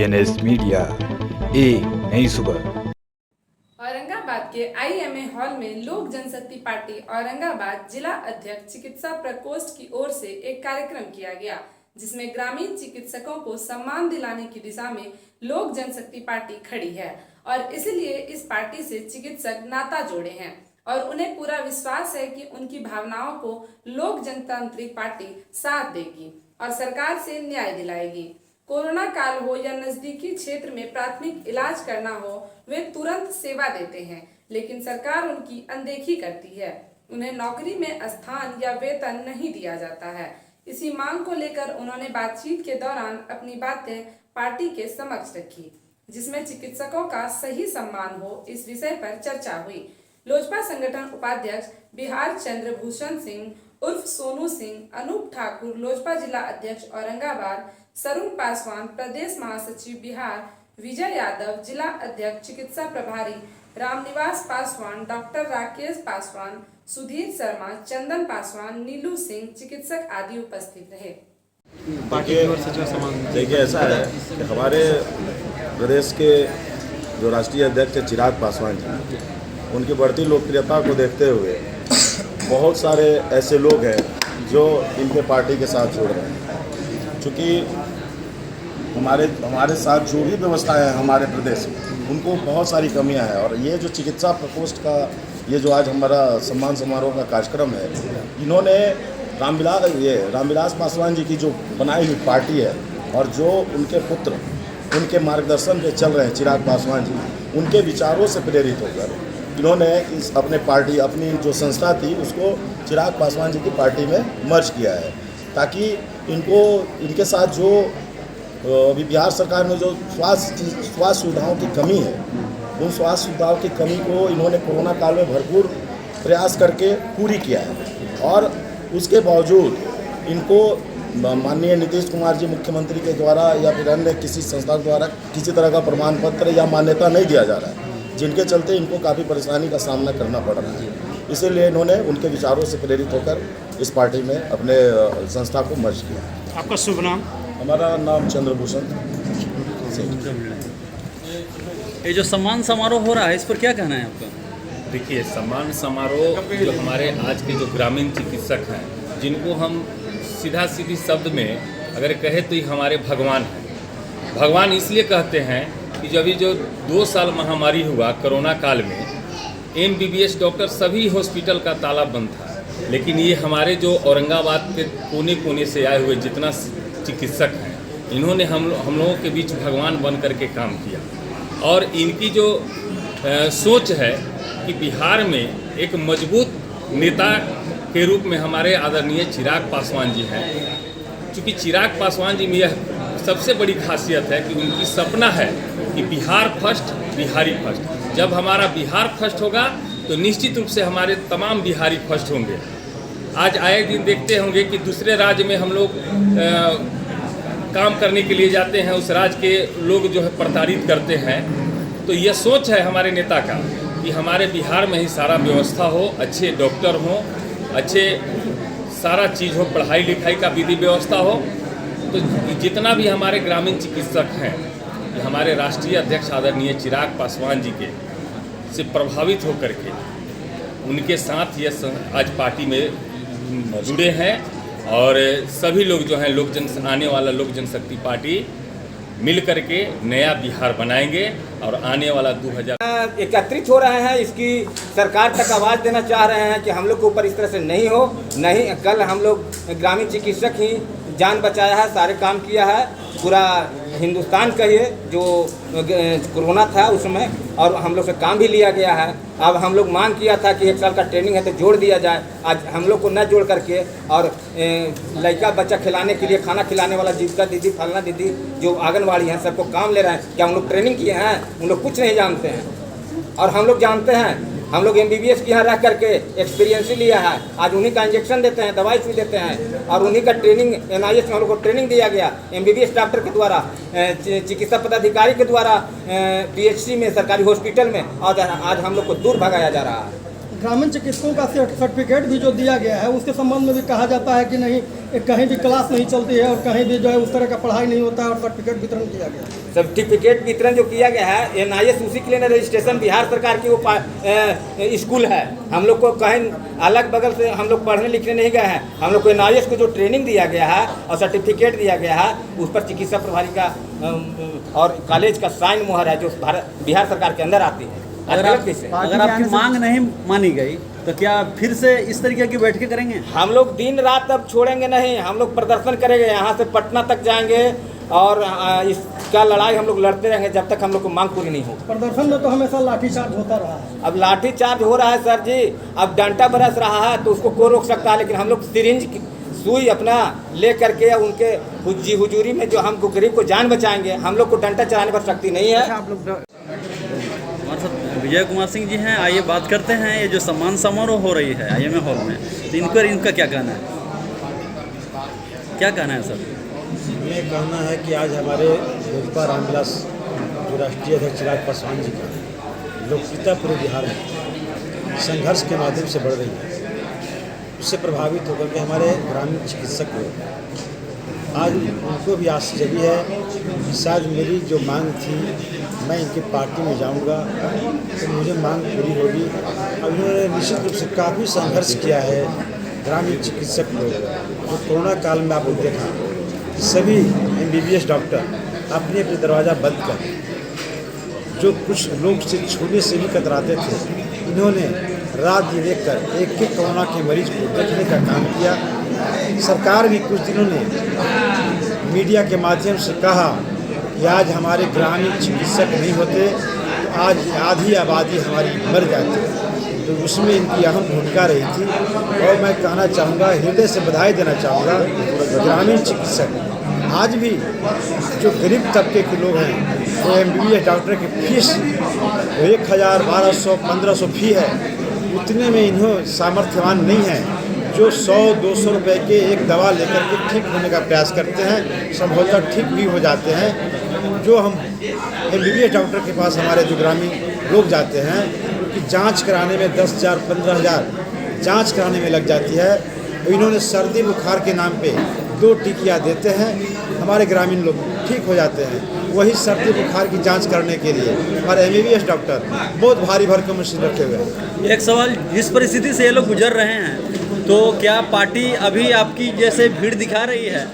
DNS media, एक नई सुबह। औरंगाबाद के IMA हॉल में लोक जनशक्ति पार्टी औरंगाबाद जिला अध्यक्ष चिकित्सा प्रकोष्ठ की ओर से एक कार्यक्रम किया गया, जिसमें ग्रामीण चिकित्सकों को सम्मान दिलाने की दिशा में लोक जनशक्ति पार्टी खड़ी है और इसलिए इस पार्टी से चिकित्सक नाता जोड़े हैं और उन्हें पूरा विश्वास है कि उनकी भावनाओं को लोक जनतांत्रिक पार्टी साथ देगी और सरकार से न्याय दिलाएगी। कोरोना काल हो या नजदीकी क्षेत्र में प्राथमिक इलाज करना हो, वे तुरंत सेवा देते हैं, लेकिन सरकार उनकी अनदेखी करती है। उन्हें नौकरी में स्थान या वेतन नहीं दिया जाता है। इसी मांग को लेकर उन्होंने बातचीत के दौरान अपनी बातें पार्टी के समक्ष रखी, जिसमें चिकित्सकों का सही सम्मान हो, इस विषय पर चर्चा हुई। लोजपा संगठन उपाध्यक्ष बिहार चंद्रभूषण सिंह उर्फ सोनू सिंह, अनूप ठाकुर लोजपा जिला अध्यक्ष औरंगाबाद, सरुण पासवान प्रदेश महासचिव बिहार, विजय यादव जिला अध्यक्ष चिकित्सा प्रभारी, रामनिवास पासवान, डॉक्टर राकेश पासवान, सुधीर शर्मा, चंदन पासवान, नीलू सिंह चिकित्सक आदि उपस्थित रहे। देखिए, ऐसा है कि हमारे प्रदेश के जो राष्ट्रीय अध्यक्ष है चिराग पासवान जी, उनकी बढ़ती लोकप्रियता को देखते हुए बहुत सारे ऐसे लोग हैं जो इनके पार्टी के साथ जुड़ रहे हैं। चूँकि हमारे साथ जो भी व्यवस्थाएं हैं हमारे प्रदेश में, उनको बहुत सारी कमियां हैं और ये जो चिकित्सा प्रकोष्ठ का ये जो आज हमारा सम्मान समारोह का कार्यक्रम है, इन्होंने रामविलास पासवान जी की जो बनाई हुई पार्टी है और जो उनके पुत्र उनके मार्गदर्शन पे चल रहे हैं चिराग पासवान जी, उनके विचारों से प्रेरित होकर इन्होंने इस अपनी जो संस्था थी उसको चिराग पासवान जी की पार्टी में मर्ज किया है, ताकि इनके साथ जो अभी बिहार सरकार में जो स्वास्थ्य सुविधाओं की कमी है, उन स्वास्थ्य सुविधाओं की कमी को इन्होंने कोरोना काल में भरपूर प्रयास करके पूरी किया है और उसके बावजूद इनको माननीय नीतीश कुमार जी मुख्यमंत्री के द्वारा या फिर अन्य किसी संस्था द्वारा किसी तरह का प्रमाण पत्र या मान्यता नहीं दिया जा रहा है, जिनके चलते इनको काफ़ी परेशानी का सामना करना पड़ रहा है। इसीलिए इन्होंने उनके विचारों से प्रेरित होकर इस पार्टी में अपने संस्था को मर्ज किया। आपका शुभ नाम? हमारा नाम चंद्रभूषण सिंह। ये जो सम्मान समारोह हो रहा है, इस पर क्या कहना है आपका? देखिए, सम्मान समारोह जो हमारे आज के जो ग्रामीण चिकित्सक हैं, जिनको हम सीधी शब्द में अगर कहे तो ये हमारे भगवान हैं। भगवान इसलिए कहते हैं कि जब जो 2 साल महामारी हुआ कोरोना काल में, MBBS डॉक्टर सभी हॉस्पिटल का ताला बंद था, लेकिन ये हमारे जो औरंगाबाद के कोने कोने से आए हुए जितना चिकित्सक हैं, इन्होंने हम लोगों के बीच भगवान बन करके काम किया और इनकी जो सोच है कि बिहार में एक मजबूत नेता के रूप में हमारे आदरणीय चिराग पासवान जी हैं। चूँकि चिराग पासवान जी में यह सबसे बड़ी खासियत है कि उनकी सपना है कि बिहार फर्स्ट, बिहारी फर्स्ट। जब हमारा बिहार फर्स्ट होगा तो निश्चित रूप से हमारे तमाम बिहारी फर्स्ट होंगे। आज आए दिन देखते होंगे कि दूसरे राज्य में हम लोग काम करने के लिए जाते हैं, उस राज्य के लोग जो है प्रताड़ित करते हैं। तो यह सोच है हमारे नेता का कि हमारे बिहार में ही सारा व्यवस्था हो, अच्छे डॉक्टर हों, अच्छे सारा चीज़ हो, पढ़ाई लिखाई का विधि व्यवस्था हो। तो जितना भी हमारे ग्रामीण चिकित्सक हैं, ये हमारे राष्ट्रीय अध्यक्ष आदरणीय चिराग पासवान जी के से प्रभावित होकर के उनके साथ ये आज पार्टी में जुड़े हैं और सभी लोग जो हैं आने वाला लोक जनशक्ति पार्टी मिल करके नया बिहार बनाएंगे और आने वाला 2000 एकत्रित हो रहे हैं। इसकी सरकार तक आवाज़ देना चाह रहे हैं कि हम लोग के ऊपर इस तरह से नहीं हो। नहीं, कल हम लोग ग्रामीण चिकित्सक ही जान बचाया है, सारे काम किया है, पूरा हिंदुस्तान कहिए जो कोरोना था उस समय, और हम लोग से काम भी लिया गया है। अब हम लोग मांग किया था कि 1 साल का ट्रेनिंग है तो जोड़ दिया जाए। आज हम लोग को न जोड़ करके और लड़का बच्चा खिलाने के लिए, खाना खिलाने वाला जीविका दीदी, फलना दीदी जो आंगनबाड़ी हैं, सबको काम ले रहे हैं। क्या हम लोग ट्रेनिंग किए हैं? उन लोग कुछ नहीं जानते हैं और हम लोग जानते हैं। हम लोग MBBS के यहाँ रह करके एक्सपीरियंस ही लिया है। आज उन्हीं का इंजेक्शन देते हैं, दवाई सुई देते हैं और उन्हीं का ट्रेनिंग NIH में हम लोग को ट्रेनिंग दिया गया MBBS डॉक्टर के द्वारा, चिकित्सा पदाधिकारी के द्वारा PHC में, सरकारी हॉस्पिटल में, और आज हम लोग को दूर भगाया जा रहा है। ग्रामीण चिकित्सकों का सर्टिफिकेट भी जो दिया गया है उसके संबंध में भी कहा जाता है कि नहीं, कहीं भी क्लास नहीं चलती है और कहीं भी जो है उस तरह का पढ़ाई नहीं होता है और सर्टिफिकेट वितरण किया गया है। सर्टिफिकेट वितरण जो किया गया है NIS उसी के लिए रजिस्ट्रेशन बिहार सरकार की वो स्कूल है। हम लोग को कहीं अलग बगल से हम लोग पढ़ने लिखने नहीं गए हैं। हम लोग को NIS को जो ट्रेनिंग दिया गया है और सर्टिफिकेट दिया गया है उस पर चिकित्सा प्रभारी का और कॉलेज का साइन मोहर है जो बिहार सरकार के अंदर आती है। अगर आपकी मांग नहीं मानी गई तो क्या फिर से इस तरीके की बैठकें करेंगे? हम लोग दिन रात अब छोड़ेंगे नहीं, हम लोग प्रदर्शन करेंगे, यहाँ से पटना तक जाएंगे और इसका लड़ाई हम लोग लड़ते रहेंगे जब तक हम लोग को मांग पूरी नहीं हो। प्रदर्शन में तो हमेशा लाठीचार्ज होता रहा है। अब लाठीचार्ज हो रहा है सर जी, अब डंडा बरस रहा है तो उसको कौन रोक सकता है, लेकिन हम लोग सिरिंज सुई अपना ले करके उनके हुजूरी में जो हमको गरीब को जान बचाएंगे, हम लोग को डंडा चलाने पर शक्ति नहीं है। हमारे साथ विजय कुमार सिंह जी हैं, आइए बात करते हैं। ये जो सम्मान समारोह हो रही है IMA हॉल में, तो इनका क्या कहना है? क्या कहना है सर? ये कहना है कि आज हमारे लोजपा रामविलास जो राष्ट्रीय अध्यक्ष चिराग पासवान जी का लोकप्रियता पूरे बिहार में संघर्ष के माध्यम से बढ़ रही है। उससे प्रभावित होकर के हमारे ग्रामीण चिकित्सक आज उनको भी आस जगी है। शायद मेरी जो मांग थी, मैं इनकी पार्टी में जाऊंगा तो मुझे मांग पूरी होगी। अब इन्होंने निश्चित रूप से काफ़ी संघर्ष किया है। ग्रामीण चिकित्सक लोग जो कोरोना काल में आपने देखा सभी MBBS डॉक्टर अपने अपने दरवाज़ा बंद कर जो कुछ लोग से छूने से भी कतराते थे, इन्होंने रात दिन देख कर एक एक कोरोना के मरीज को देखने का काम किया। सरकार भी कुछ दिनों ने मीडिया के माध्यम से कहा कि आज हमारे ग्रामीण चिकित्सक नहीं होते तो आज आधी आबादी हमारी मर जाती, तो उसमें इनकी अहम भूमिका रही थी। और मैं कहना चाहूँगा, हृदय से बधाई देना चाहूँगा ग्रामीण चिकित्सक आज भी जो गरीब तबके के लोग हैं, वो MBBS डॉक्टर की फीस 1000, 1200, 1500 फी है, उतने में इन्हों सामर्थ्यवान नहीं है जो 100-200 रुपए के एक दवा लेकर के ठीक होने का प्रयास करते हैं, संभवतः ठीक भी हो जाते हैं। जो हम MBBS डॉक्टर के पास हमारे जो ग्रामीण लोग जाते हैं उनकी जांच कराने में 10,000, 15,000 जांच कराने में लग जाती है। इन्होंने सर्दी बुखार के नाम पे 2 टिकिया देते हैं, हमारे ग्रामीण लोग ठीक हो जाते हैं। वही सर्दी बुखार की जांच करने के लिए हमारे MBBS डॉक्टर बहुत भारी भरकम मशीन रखे हुए हैं। एक सवाल, जिस परिस्थिति से ये लोग गुजर रहे हैं, तो क्या पार्टी अभी आपकी जैसे भीड़ दिखा रही है,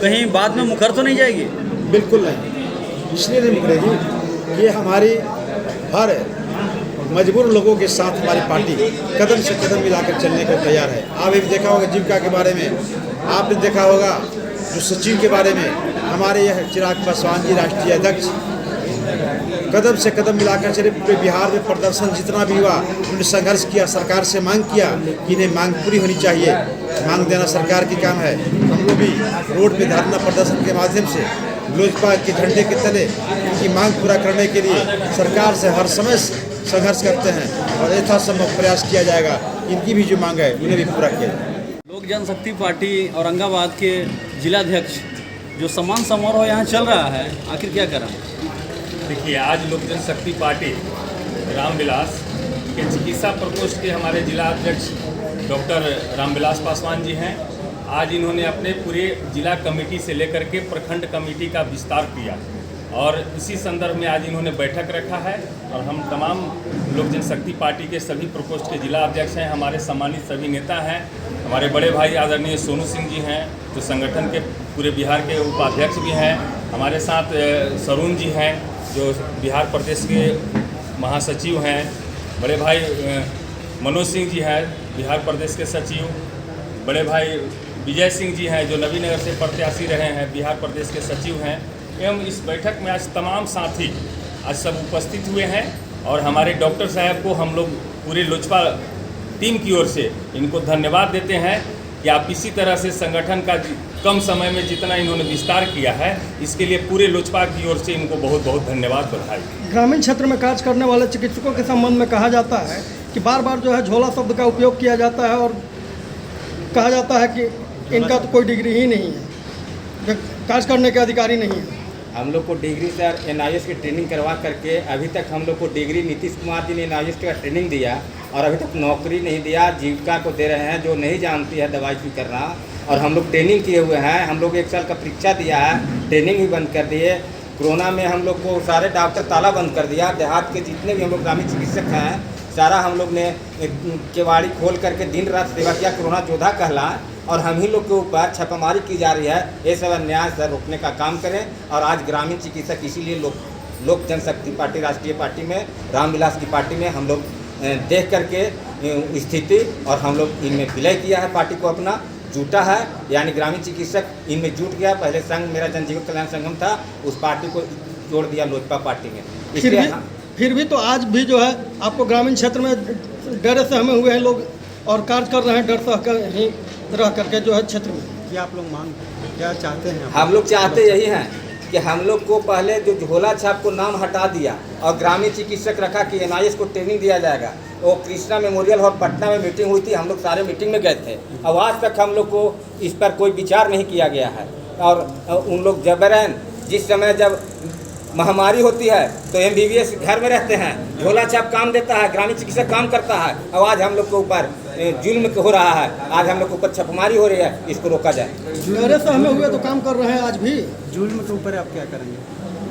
कहीं बाद में मुखर तो नहीं जाएगी? बिल्कुल नहीं, इसलिए नहीं मुकरेगी कि हमारी हर मजबूर लोगों के साथ हमारी पार्टी कदम से कदम मिलाकर चलने को तैयार है। आपने भी देखा होगा जीविका के बारे में, आपने देखा होगा जो सचिव के बारे में, हमारे यह चिराग पासवान जी राष्ट्रीय अध्यक्ष कदम से कदम मिलाकर चले। पूरे बिहार में प्रदर्शन जितना भी हुआ उन्होंने संघर्ष किया, सरकार से मांग किया कि इन्हें मांग पूरी होनी चाहिए। मांग देना सरकार की काम है। हम लोग भी रोड पे धरना प्रदर्शन के माध्यम से लोजपा के झंडे के तले इनकी मांग पूरा करने के लिए सरकार से हर समय संघर्ष करते हैं और यथासंभव प्रयास किया जाएगा। इनकी भी जो मांग है उन्हें भी पूरा किया जाए। लोक जनशक्ति पार्टी औरंगाबाद के जिलाध्यक्ष जो सम्मान समारोह यहाँ चल रहा है, आखिर क्या करें? देखिए, आज लोक जनशक्ति पार्टी रामविलास के चिकित्सा प्रकोष्ठ के हमारे जिला अध्यक्ष डॉक्टर रामविलास पासवान जी हैं। आज इन्होंने अपने पूरे जिला कमेटी से लेकर के प्रखंड कमेटी का विस्तार किया और इसी संदर्भ में आज इन्होंने बैठक रखा है और हम तमाम लोक जनशक्ति पार्टी के सभी प्रकोष्ठ के जिला अध्यक्ष हैं, हमारे सम्मानित सभी नेता हैं, हमारे बड़े भाई आदरणीय सोनू सिंह जी हैं जो संगठन के पूरे बिहार के उपाध्यक्ष भी हैं, हमारे साथ सरून जी हैं जो बिहार प्रदेश के महासचिव हैं, बड़े भाई मनोज सिंह जी हैं बिहार प्रदेश के सचिव, बड़े भाई विजय सिंह जी हैं जो नवीनगर से प्रत्याशी रहे हैं, बिहार प्रदेश के सचिव हैं। एवं इस बैठक में आज तमाम साथी आज सब उपस्थित हुए हैं और हमारे डॉक्टर साहब को हम लोग पूरे लोजपा टीम की ओर से इनको धन्यवाद देते हैं कि आप इसी तरह से संगठन का कम समय में जितना इन्होंने विस्तार किया है, इसके लिए पूरे लोजपा की ओर से इनको बहुत बहुत धन्यवाद बधाई। ग्रामीण क्षेत्र में कार्य करने वाले चिकित्सकों के संबंध में कहा जाता है कि बार बार जो है झोला शब्द का उपयोग किया जाता है और कहा जाता है कि इनका तो कोई डिग्री ही नहीं है, कार्य करने के अधिकारी नहीं है। हम लोग को डिग्री से NIS की ट्रेनिंग करवा करके अभी तक हम लोग को डिग्री नीतीश कुमार जी ने NIS का ट्रेनिंग दिया और अभी तक नौकरी नहीं दिया। जीविका को दे रहे हैं जो नहीं जानती है दवाई स्वीकारना। और हम लोग ट्रेनिंग किए हुए हैं, हम लोग 1 साल का परीक्षा दिया है, ट्रेनिंग भी बंद कर दिए। कोरोना में हम लोग को सारे डॉक्टर ताला बंद कर दिया। देहात के जितने भी हम लोग ग्रामीण चिकित्सक हैं, सारा हम लोग ने केवाड़ी खोल करके दिन रात सेवा किया, कोरोना योद्धा कहला। और हम ही लोग के ऊपर छापामारी की जा रही है। ये सब अन्याय से रोकने का काम करें। और आज ग्रामीण चिकित्सक इसीलिए लोक जनशक्ति पार्टी राष्ट्रीय पार्टी में, रामविलास की पार्टी में हम लोग देख करके स्थिति और हम लोग इनमें विलय किया है, पार्टी को अपना जुटा है। यानी ग्रामीण चिकित्सक इनमें जुट गया। पहले संघ मेरा जनजीवन कल्याण संगम था, उस पार्टी को जोड़ दिया लोजपा पार्टी में। फिर भी तो आज भी जो है आपको ग्रामीण क्षेत्र में डर सहमे हुए हैं लोग और कार्य कर रहे हैं डर सह कर ही रह करके जो है क्षेत्र में। क्या आप लोग मांग क्या चाहते हैं? हम लोग चाहते यही हैं कि हम लोग को पहले जो झोला छाप को नाम हटा दिया और ग्रामीण चिकित्सक रखा कि NIS को ट्रेनिंग दिया जाएगा। वो कृष्णा मेमोरियल हॉल पटना में मीटिंग हुई थी, हम लोग सारे मीटिंग में गए थे। अब आज तक हम लोग को इस पर कोई विचार नहीं किया गया है। और उन लोग जबरन जिस समय जब महामारी होती है तो MBBS घर में रहते हैं, झोला छाप काम देता है, ग्रामीण चिकित्सक काम करता है। अब आज हम लोग के ऊपर जुल्म हो रहा है, आज हम लोग के ऊपर छापेमारी हो रही है, इसको रोका जाए। डरे सहमे हुए तो काम कर रहे हैं आज भी। जुल्म के ऊपर आप क्या करेंगे?